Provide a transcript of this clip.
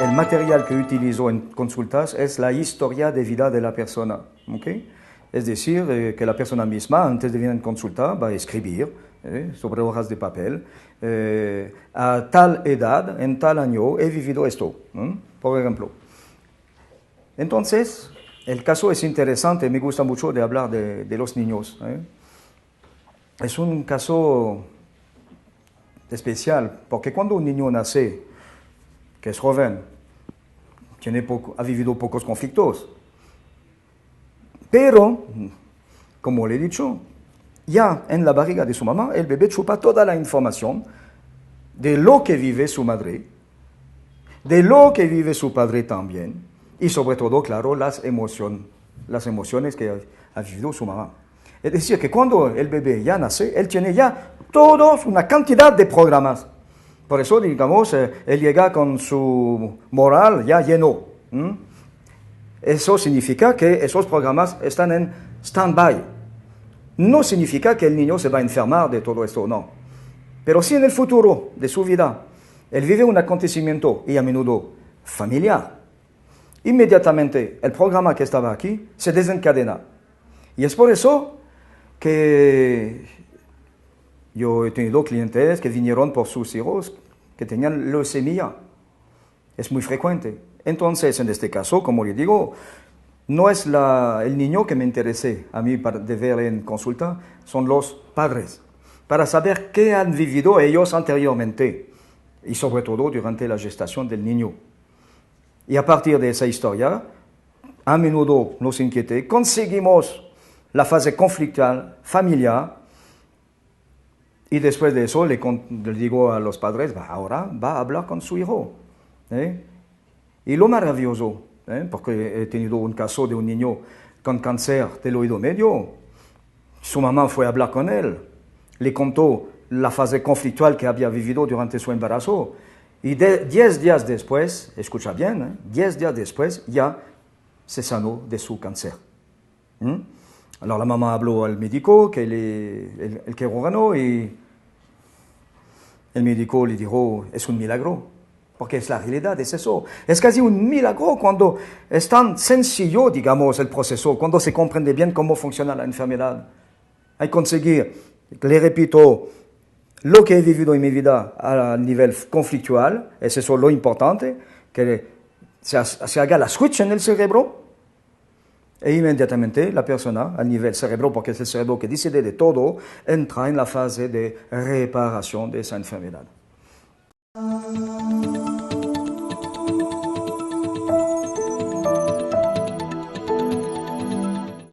el material que utilizo en consultas es la historia de vida de la persona. ¿Okay? Es decir, que la persona misma, antes de venir en consulta, va a escribir sobre hojas de papel, a tal edad, en tal año, he vivido esto, por ejemplo. Entonces, el caso es interesante, me gusta mucho de hablar de los niños. Es un caso especial, porque cuando un niño nace, que es joven, ha vivido pocos conflictos, pero, como le he dicho, ya en la barriga de su mamá, el bebé chupa toda la información de lo que vive su madre, de lo que vive su padre también, y sobre todo, claro, las emociones que ha vivido su mamá. Es decir, que cuando el bebé ya nace, él tiene ya toda una cantidad de programas. Por eso, digamos, él llega con su moral ya lleno. Eso significa que esos programas están en stand-by. No significa que el niño se va a enfermar de todo esto, no. Pero si en el futuro de su vida él vive un acontecimiento, y a menudo familiar, inmediatamente el programa que estaba aquí se desencadena. Y es por eso que yo he tenido clientes que vinieron por sus hijos que tenían leucemia. Es muy frecuente. Entonces, en este caso, como le digo, no es el niño que me interese a mí de ver en consulta, son los padres, para saber qué han vivido ellos anteriormente y sobre todo durante la gestación del niño. Y a partir de esa historia, a menudo nos inquieta, conseguimos la fase conflictual familiar y después de eso le digo a los padres, ahora va a hablar con su hijo. Y lo maravilloso, porque he tenido un caso de un niño con cáncer del oído medio, su mamá fue a hablar con él, le contó la fase conflictual que había vivido durante su embarazo y 10 días después, escucha bien, 10 días después ya se sanó de su cáncer. Alors la mamá habló al médico, el quirófano, y el médico le dijo, es un milagro. Porque es la realidad, es eso. Es casi un milagro cuando es tan sencillo, digamos, el proceso, cuando se comprende bien cómo funciona la enfermedad. Hay que conseguir, le repito, lo que he vivido en mi vida a nivel conflictual, es eso lo importante, que se haga la switch en el cerebro, e inmediatamente la persona, a nivel cerebro, porque es el cerebro que decide de todo, entra en la fase de reparación de esa enfermedad.